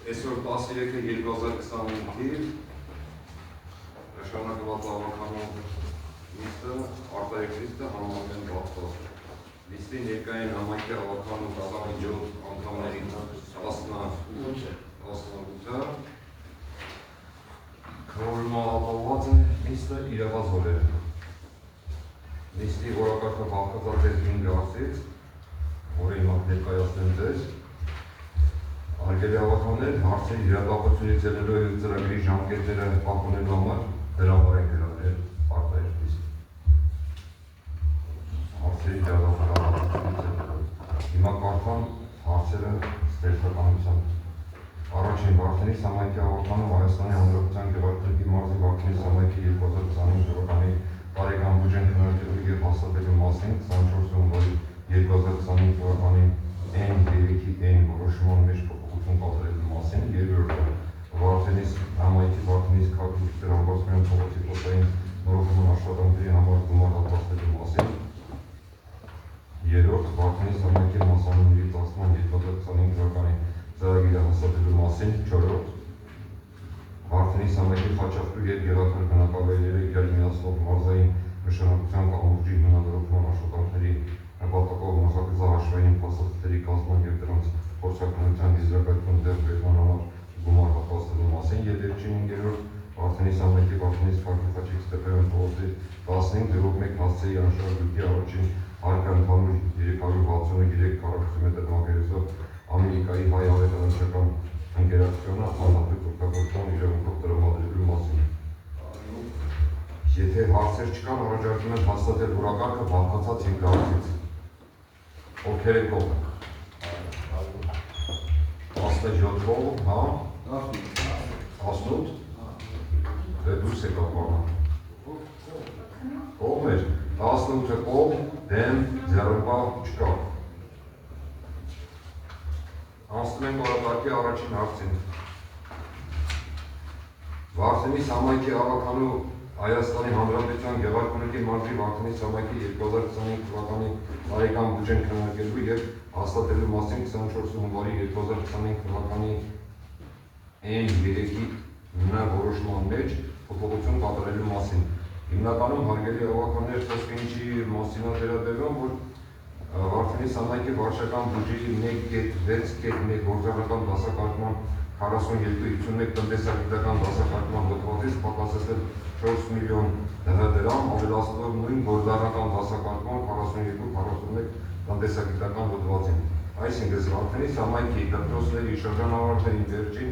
Այսօր 13-2025 թիվ նշանակված ավականով լիստը, արտահայտ լիստը համարվում են բացված։ Լիստի ներկային համայնքի ավականով կազմի 7 անդամների 18-ը քննորոշումը ապահովված է լիստը իրավաց օրերը։ Լիստի որակարգը բաղկացած է 5 հարցից, որը հիմա ներկայացնեմ ձեզ։ Հարգելի ավականներ, հարցերի իրավապահությունից ելնելով եւ ծրագրի ժամկետները պահպանելու համար դրամար են գրավել արտահայտ լիստ։ Հարցերի իրավապահությունից ելնելով։ Հիմա կարդամ հարցերը ստեղծականությամբ։ Առաջին Վարդենիս համայնքի ավականով Հայաստանի Հանրապետության Գեղարքունիքի մարզի Վարդենիս համայնքի 2025 թվականի տարեկան բյուջեն քննարկելու եւ հաստատելու մասին 24 հունվարի 2025 թվականի N3-ի N որոշման մեջ փոփոխություն կատարելու մասին, երկրորդը Վարդենիս համայնքի Վարդենիս քաղաքի դրամբարության փողոցի փոխային նորոգման աշխատանքների համար գումար հատկացնելու մասին, երրորդ Վարդենիս համայնքի մասնավորների ծախսման 2025 թվականի ծրագիրը հաստատելու մասին, չորրորդ Վարդենիս համայնքի Խաչատրու եւ Գեղարքունիք բնակավայրերը իրար միացնող մարզային նշանակության կամուրջի հիմնադրողման աշխատանքների նպատակով նախագծահաշվային փաստաթղթերի կազմման եւ դրանց փորձարկումության դիզրակայքում ձեռքբերման համար գումար հատկացնելու մասին, եւ վերջին 5-րդ Վարդենիս համայնքի Վարդենիս քաղաքի Խաչիկ Ստեփանյան փողոցի 15-1 հասցեի անշարժույթի առաջին հարկը ընդհանուր 363 քառակուսի մետր մակերեսով Ամերիկայի հայ ավետարանչական ընկերությունը անհատիկ օգտագործման իրավունքով տրամադրելու մասին։ Եթե հարցեր չկան, առաջարկում եմ հաստատել որակարգը բաղկացած 5 հարցից։ Ովքեր եք կողմ։ 17 կողմ, հա։ 18։ Դե դուրս եք ապարան։ Կողմ էր, 18-ը կողմ, դեմ, ձեռնպահ չկա։ Անցնում ենք որակարգի առաջին հարցին։ Վարդենիս համայնքի ավականու Հայաստանի Հանրապետության Գեղարքունիքի մարզի Վարդենիս համայնքի 2025 թվականի տարեկան բյուջեն քննարկելու եւ հաստատելու մասին 24 հունվարի 2025 թվականի N3-ի որոշման մեջ փոփոխություն կատարելու մասին։ Հիմնականում հարգելի ավականներ, խոսքը ինչի մասին է վերաբերում, որ Վարդենիս համայնքի վարչական բյուջեի 1.6.1 գործառնական դասակարգման 42.51 տնտեսագիտական դասակարգման հոդվածից պակասեցնել 4 միլիոն դրամ, ավելացնելով նույն գործառնական դասակարգման 42.41 տնտեսագիտական հոդվածին։ Այսինքն Վարդենիս համայնքի դպրոցների շրջանավարտների վերջին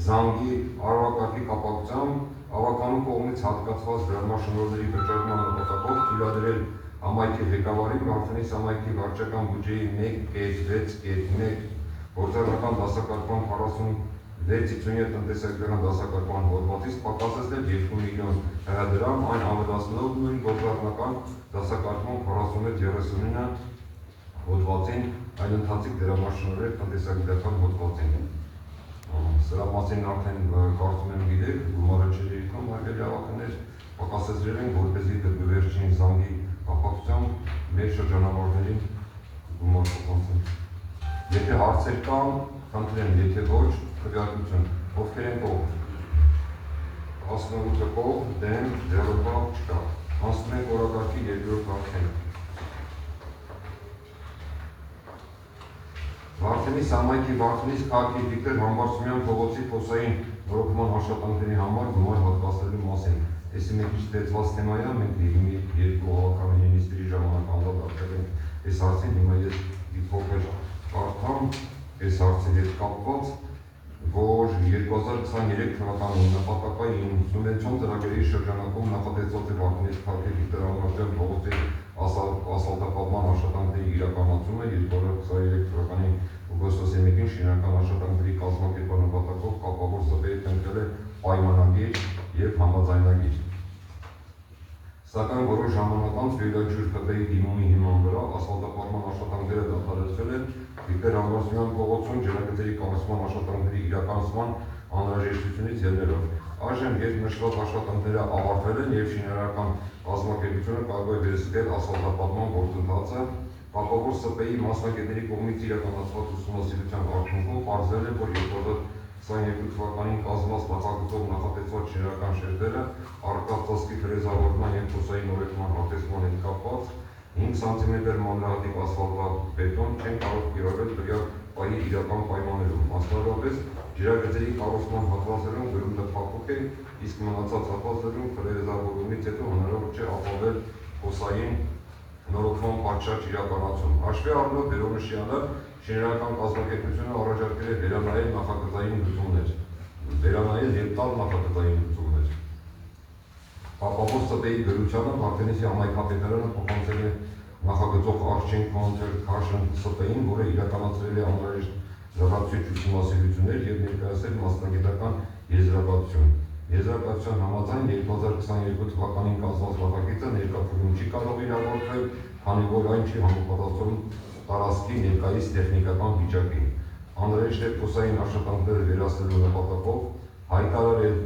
զանգի արարողակարգի կապակցությամբ ավականու կողմից հատկացված դրամաշնորհների վճարման նպատակով թույլատրել համայնքի ղեկավարին Վարդենիս համայնքի վարչական բյուջեի 1.6.1 գործառնական դասակարգման 46.57 տնտեսագիտական դասակարգման հոդվածից պակասեցնել 2 միլիոն դրամ, այն ավելացնելով նույն գործառնական դասակարգման 41.39 հոդվածին, այն ընթացիկ դրամաշնորհեր տնտեսագիտական հոդվածին։ Սրա մասին արդեն կարծում եմ գիտեք, գումարը չէր երիքում, հարգելի ավականներ, պակասեցրել են, որպեսզի վերջին զանգի կապակցությամբ մեր շրջանավարտներին գումար փոխանցեն։ Եթե հարցեր կան, խնդրեմ, եթե ոչ, քվեարկություն, ովքեր են կողմ։ 18-ը կողմ, դեմ, ձեռնպահ չկա։ Անցնում ենք որակարգի երկրորդ հարցին։ Վարդենիս համայնքի Վարդենիս քաղաքի Վիկտոր Համբարձումյան փողոցի փոսային նորոգման աշխատանքների համար գումար հատկացնելու մասին։ Էսի մի քիչ ստեղծված թեմա է, մենք երկու ավականների նիստերի ժամանակ անդրադարձել ենք այս հարցին, հիմա ես փոքր կարդամ այս հարցի հետ կապված, որ 2023 թվականի նպատակային սուբվենցիոն ծրագրերի շրջանակում նախատեսված է Վարդենիս քաղաքի Վիկտոր Համբարձումյան փողոցի ասֆալտապատման աշխատանքների իրականացումը 2023 թվականի օգոստոսի 1-ին շինարարական աշխատանքների կազմակերպման նպատակով կապավոր ՍՊ-ը կնքել է պայմանագիր եւ համաձայնագիր։ Սակայն որոշ ժամանակ անց յուրաքանչյուր ԿՊ-ի դիմումի հիման վրա ասֆալտապատման աշխատանքները դադարեցվել են Վիկտոր Համբարձումյան փողոցում ջրագծերի կառուցման աշխատանքների իրականացման անհրաժեշտությունից ելնելով։ Այժմ երբ նշված աշխատանքները ավարտվել են եւ շինարարական կազմակերպությունը կարող է վերսկսել ասֆալտապատման գործընթացը, կապավոր ՍՊ-ի մասնագետների կողմից իրականացված ուսումնասիրության արդյունքում պարզվել է, որ 2022 թվականին կազմված նախագծով նախատեսված շինարարական շերտերը առկա ծածկի ֆրեզավորման և փոսային նորոգման հատեցման հետ կապված 5 սանտիմետր մանրահատիկ ասֆալտաբետոն չեն կարող կիրառել տվյալ պահի իրական պայմաններում, մասնավորապես ջրագծերի կառուցման հատվածներում գրունտը փափուկ է, իսկ մնացած հատվածներում ֆրեզավորումից հետո հնարավոր չէ ապահովել փոսային նորոգման պատշաճ իրականացում։ Հաշվի առնելով վերոնշյալը, շինարարական կազմակերպությունը առաջարկել է վերանայել նախագծային լուծումներ, վերանայել և տալ նախագծային լուծումներ։ Ապահով ՍՏ-ի գրությանը Վարդենիսի համայնքապետարանը փոխանցել է նախագծող Arching Construction ՍՏ-ին, որը իրականացրել է անհրաժեշտ լրացուցիչ ուսումնասիրություններ և ներկայացրել մասնագիտական եզրակացություն։ Եզրակացության համաձայն 2022 թվականին կազմված նախագիծը ներկա փուլում չի կարող իրականացվել, քանի որ այն չի համապատասխանում տարածքի ներկայիս տեխնիկական վիճակին։ Անհրաժեշտ է փոսային աշխատանքները վերացնելու նպատակով հայտարարել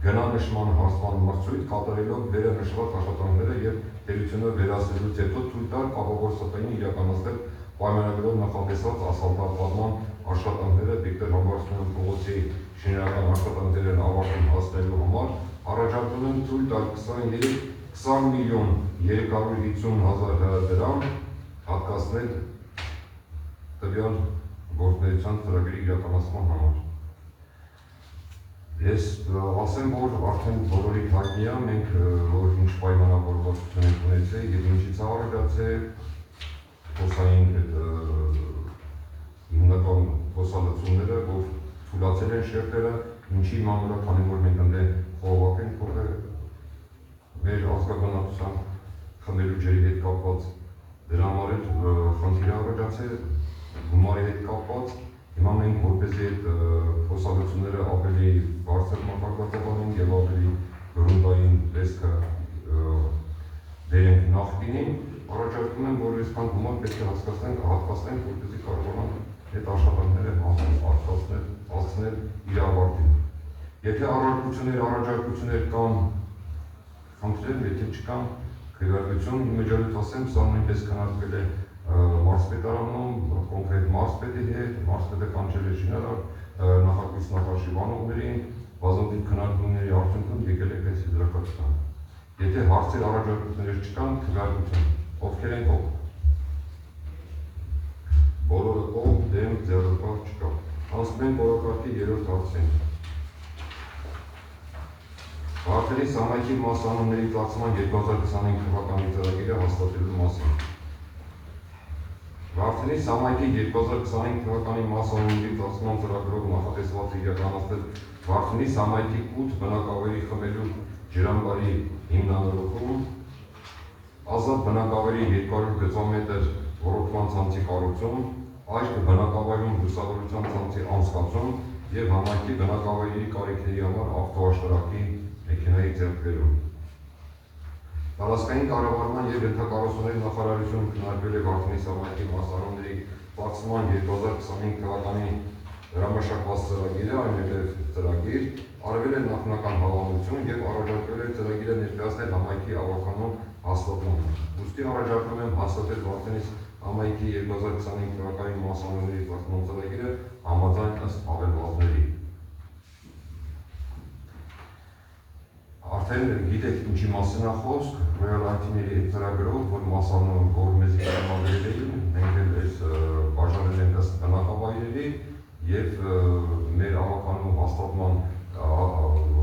գնանշման հարցման մրցույթ կատարելով վերը նշված աշխատանքները և տերությունը վերացնելուց հետո թույլ տալ կապավոր ՍՏ-ին իրականացնել պայմանագրով նախատեսված ասֆալտապատման աշխատանքները Վիկտոր Համբարձումյան փողոցի շինարարական աշխատանքներն ավարտին հասնելու համար առաջարկում են թույլ տալ 20 միլիոն 350 հազար դրամ հատկացնել տվյալ գործունեության ծրագրի իրականացման համար։ Ես ասեմ, որ արդեն բոլորիդ հայտնի է, մենք որ ինչ պայմանավորվածություն ենք ունեցել և ինչից առաջացել փոսային հիմնական փոսալցումները, որ թույլատրել են շերտերը, ինչի մանրը, քանի որ մենք ընդ խողովակ ենք փոխել մեր ազգաբնակության խմելու ջրի հետ կապված, դրա համար էլ խնդիր առաջացել գումարի հետ կապված։ Հիմա մենք որպեսզի այդ փոսալցումները ավելի բարձր մակարդակով անենք և ավելի գրունտային տեսքը դերենք նախկինին, առաջարկում եմ, որ այսքան գումար պետք է հատկացնենք, որպեսզի կարողանանք այդ աշխատանքները հասցնել իր ավարտին։ Եթե առաջարկություններ կան, խնդրեմ, եթե չկան, քվեարկություն, իմիջիայլոց ասեմ, սա նույնպես քննարկվել է մարզպետարանում, կոնկրետ մարզպետի հետ, մարզպետը կանչել է շինարար, նախագիծ նախարարներին, բազմաթիվ քննարկումների արդյունքում եկել է այս եզրակացության։ Եթե հարցեր առաջարկություններ չկան, քվեարկություն, ովքեր են կողմ։ Բոլորը կողմ, դեմ, ձեռնպահ չկա։ Անցնում ենք օրակարգի 3-րդ հարցին։ Վարդենիս համայնքի մասնանունների ծախսման 2025 թվականի ծրագիրը հաստատելու մասին։ Վարդենիս համայնքի 2025 թվականի մասնանունների ծախսման ծրագրով նախատեսված է իրականացնել Վարդենիս համայնքի 8 բնակավայրի խմելու ջրամբարի հիմնանորոգում, ազատ բնակավայրի 200 գծամետր ոռոգման ցանցի կառուցում, այլ բնակավայրում լուսավորության ցանցի անցկացում և համայնքի բնակավայրերի կարիքների համար ավտոաշտարակի մեքենայի ձեռքբերում։ Տարածքային կառավարման և ենթակառուցումների նախարարությունը քննարկվել է Վարդենիս համայնքի մասնանունների ծախսման 2025 թվականի հրամշակված ծրագիրը, այնուհետև ծրագիր, արվել է նախնական հավանություն և առաջարկվել է ծրագիրը ներկայացնել համայնքի ավականու հաստատմանը։ Ուստի առաջարկում եմ հաստատել Վարդենիս համայնքի 2025 թվականի մասնանունների ծախսման ծրագիրը համաձայն ըստ հավելվածների։ Արդեն գիտեք ինչի մասին է խոսք, ռոյալտիների այդ ծրագրով, որ մասնանուն, որ մեզ իրականացրել էին, մենք էլ այս բաժանել ենք ըստ բնակավայրերի և մեր ավականու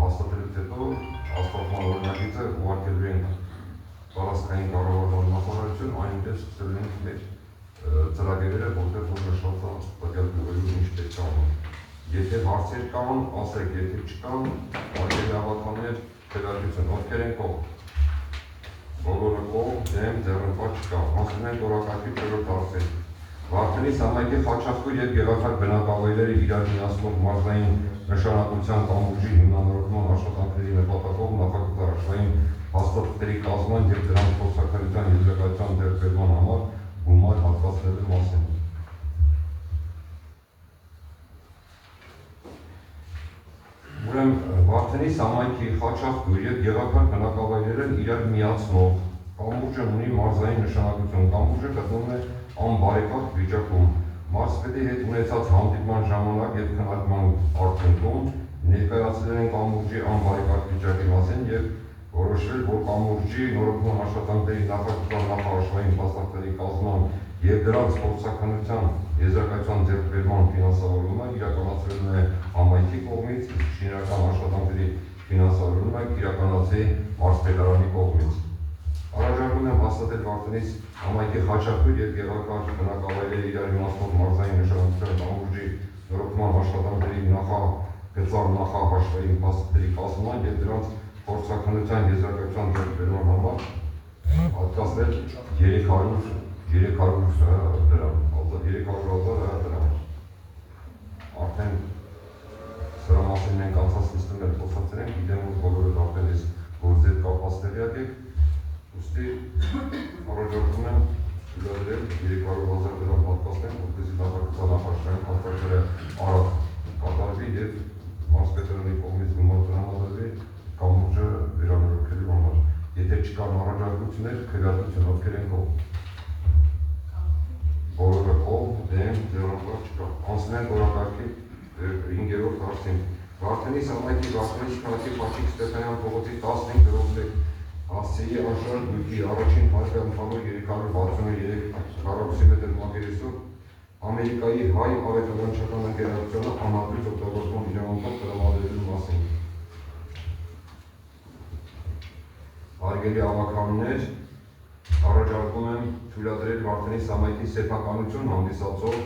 հաստատելուց հետո հաստատման օրինագիծը ուղարկելու ենք տարածքային կառավարման նախարարություն, այնպես սկսել ենք մեր ծրագրերը, որտեղ որ նշված է տվյալ գյուղերում ինչ պետք է անենք։ Եթե հարցեր կան, ասեք, եթե չկան, արգելի հավաքաններ, քվեարկություն, ովքեր են կողմ։ Բոլորը կողմ, դեմ, ձեռնպահ չկա։ Անցնում ենք օրակարգի 4-րդ հարցին։ Վարդենիս համայնքի Խաչատուր և Գեղարդար բնակավայրերը իրար միացնող մարզային նշանակության կամուրջի հիմնանորոգման աշխատանքների նպատակով նախագծային հաստատությունների կազմման և դրանց փորձաքննության եզրակացության ձեռքբերման համար գումար հատկացնելու մասին։ Ուրեմն Վարդենիս համայնքի Խաչատուր և Գեղարդար բնակավայրերն իրար միացնող կամուրջը ունի մարզային նշանակություն։ Կամուրջը գտնվում է անբարեկարգ վիճակում։ Մարզպետի հետ ունեցած հանդիպման ժամանակ և քննարկման արդյունքում ներկայացրել են կամուրջի անբարեկարգ վիճակի մասին եւ որոշվել, որ կամուրջի նորոգման աշխատանքների նախահաշվային փաստաթղթերի կազմման եւ դրանց փորձաքննության եզրակացության ձեռքբերման ֆինանսավորումը իրականացրել է համայնքի կողմից, շինարարական աշխատանքների ֆինանսավորումը իրականացի մարզպետարանի կողմից։ Առաջարկում եմ հաստատել Վարդենիս համայնքի Խաչատուր եւ Գեղարքար բնակավայրերի իրար իմաստով մարզային նշանակության կամուրջի նորոգման աշխատանքների նախահաշվային փաստաթղթերի կազմման եւ դրանց փորձաքննության եզրակացության ձեռքբերման համար հատկացնել 300,000 դրամ։ Արդեն սրա մասին մենք անցած նիստում էլ խոսացել ենք, գիտեմ, որ բոլորը արդեն այս գործի հետ կապված տեղյակ եք, ուստի առաջարկում եմ թույլատրել 300,000 դրամ հատկացնել, որպեսզի նախագծման նախաշրջանի փաստաթղթերը արագ կատարվի եւ մարզպետարանի կողմից գումար տրամադրվի կամուրջը վերանորոգելու համար։ Եթե չկան առաջարկություններ, քվեարկություն ովքեր են կողմ։ Բոլորը կողմ, դեմ, ձեռնարկված չկա։ Անցնենք օրակարգի 5-րդ հարցին։ Վարդենիս համայնքի Վարդենիս քաղաքի Պաչիկ Ստեփանյան փողոցի 15-րդ հասցեի անշարժ բույքի առաջին հարկը ընդհանուր 363 քառակուսի մետր մակերեսով Ամերիկայի հայ ավետարանչական ընկերությունը անհատույց օգտագործման իրավունքով տրամադրելու մասին։ Հարգելի ավականներ, առաջարկում եմ թույլատրել Վարդենիս համայնքի սեփականություն հանդիսացող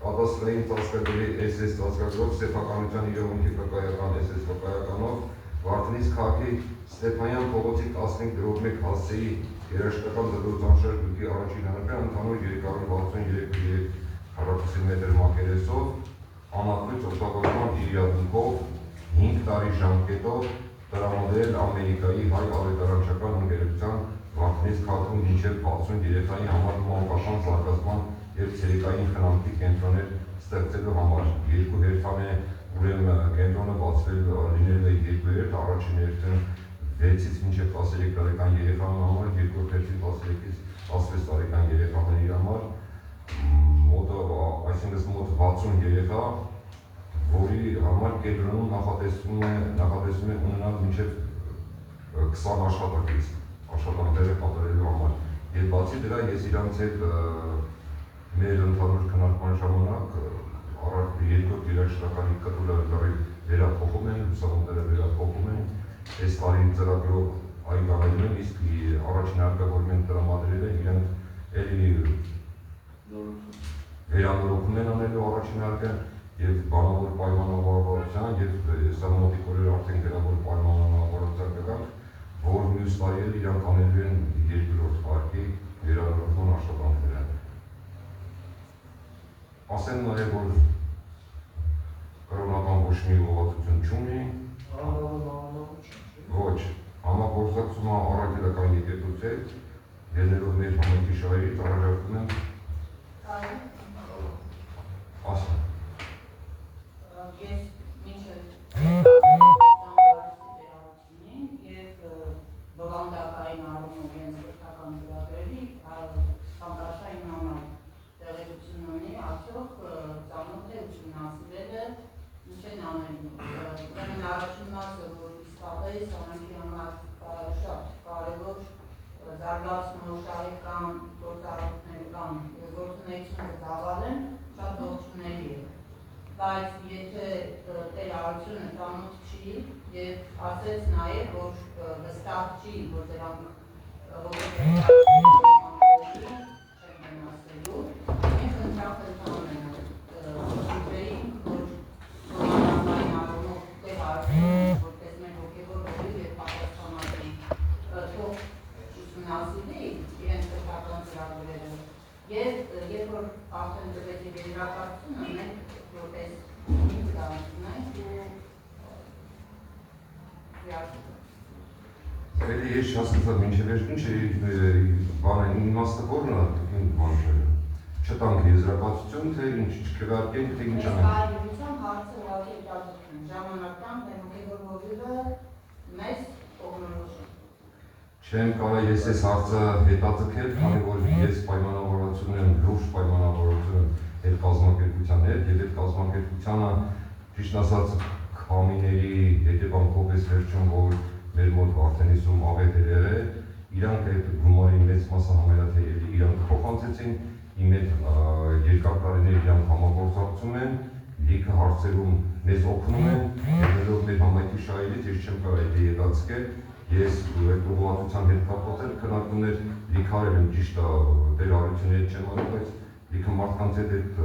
կադաստրային ծածկագրի SS ծածկագրով սեփականության իրավունքի վկայական SS վկայականով Վարդենիս քաղաքի Ստեփանյան փողոցի 15-րդ հասցեի երաշտական դրոցանշարժ բույքի առաջին հարկը ընդհանուր 363 քառակուսի մետր մակերեսով անհատույց օգտագործման իրավունքով 5 տարի ժամկետով տրամադրել Ամերիկայի հայ ավետարանչական ընկերության Վարդենիս քաղաքում մինչև 60 երեխայի համար մանկական զարգացման եւ ցերեկային խնամքի կենտրոններ ստեղծելու համար։ Երկու հերթան է ուրեմն կենտրոնը բացվել լինել է երկու հերթ, առաջին հերթին 6-ից մինչև 13 տարեկան երեխաների համար, երկրորդ հերթին 13-ից 16 տարեկան երեխաների համար, այսինքն մոտ 60 երեխա, որի համար կենտրոնում նախատեսվում է ունենալ մինչև 20 աշխատանքները կատարելու համար։ Եվ բացի դրա ես իրանց հետ մեր ընդհանուր քննարկման ժամանակ երկրորդ երաշտականի կտուրը վերափոխում են, լուսամուտները վերափոխում են, այս տարի ծրագրով այն անելու են, իսկ առաջին հարկը, որ մենք տրամադրել են, իրենք էլի վերանորոգում են անելու առաջին հարկը եւ բանավոր պայմանավորվածության եւ սա մոտիկ օրեր արդեն գրավոր պայմանավորվածության կգան, որ մյուս տարի էլ իրանք անելու են երկրորդ հարկի վերանորոգման աշխատանքները։ Ասեմ նաեւ, որ կրոնական ոչ մի ուղղվածություն չունի, ոչ, համագործակցումը առաքելական եկեղեցու հետ, ելնելով մեր համայնքի շահերից առաջարկում եմ ասեմ։ Ես մինչև և բովանդակային առումով ենց կրթական գրագրերի համկաշա իմանալ տեղեկություն ունի, արդյոք ծանոթ է ուսումնասիրել է ինչ են անելու։ Ուրեմն առաջին մասը, որ իսկապես համայնքի համար շատ կարևոր զարգացնող շահեկան գործառույթներ կան և գործունեությունը ծավալ են, շատ ողջունելի է։ Բայց եթե Տեր Արությունը ծանոթ չի և ասեց նաև, որ վստահ չի, որ դրանք չեն ասելու, մենք ընտրախնդրում ենք շուտերին, որ բովանդակային առումով Տեր Արությունը, որպես մեր հոգևոր հովիվ և պատասխանատու թող ուսումնասիրի իրենց կրթական ծրագրերը և երբ որ արդեն տվեց և երրակացությունը մենք որպես ինձ գանցնենք ու Էլի ես չհասկացա մինչև ինչ բանը իմաստը որն է մանշերը, չտանք եզրակացություն, թե ինչ չքվարկենք, թե ինչ անենք։ Կարևորության հարցը ուղղակի հետազոտում, ժամանական մեր հոգևոր հովիվը մեզ կողմնորոշում։ Չեմ կարող ես այս հարցը հետաձգել, քանի որ ես պայմանավորություն եմ, լուրջ պայմանավորություն եմ այդ կազմակերպության հետ, եւ այդ կազմակերպությանը ճիշտ ասած քամիների հետևանքով էս վերջում, որ մեր մոտ արդեն իսում աղետ էր եղել, իրանք այդ գումարի մեծ մասը համենաթեյելի իրանք փոխանցեցին, իմ այդ երկար տարիներ իրանք համագործակցում են, լիքը հարցերում մեզ օգնում են, ելնելով մեր համայնքի շահերից, ես չեմ կարող այդ ետացկել, ես այդ ուղղվածության հետ կապված քննարկումներ լիքը արել եմ, ճիշտ է, դեր արությունների հետ չեմ արել, բայց լիքը մարդկանց հետ այդ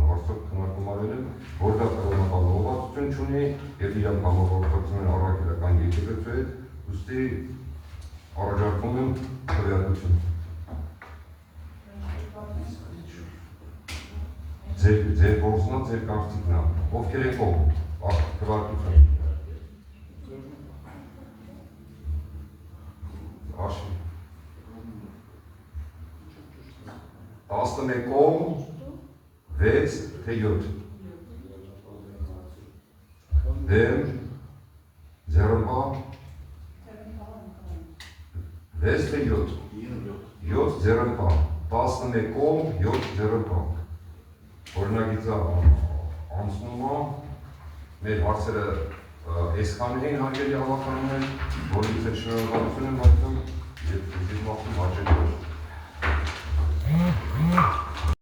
հարցով քննարկում արել եմ, որ դա կրոնական ուղղվածություն չունի եւ իրանք համագործակցում են առաքելական եկեղեցու հետ, ուստի առաջարկում եմ քվեարկություն։ Ձեր գործնա, ձեր կարծիքնա, ովքեր եք ով, քվեարկություն։ Աշի։ 11 կողմ, 6 թե 7։ Դեմ, ձեռնպա, 6 թե 7։ 7 ձեռնպա, 11 կողմ, 7 ձեռնպա։ Օրինագիծը անցնում է, մեր հարցերը այսքան էին հարգելի հավաքարներ, որից էլ շնորհակալություն եմ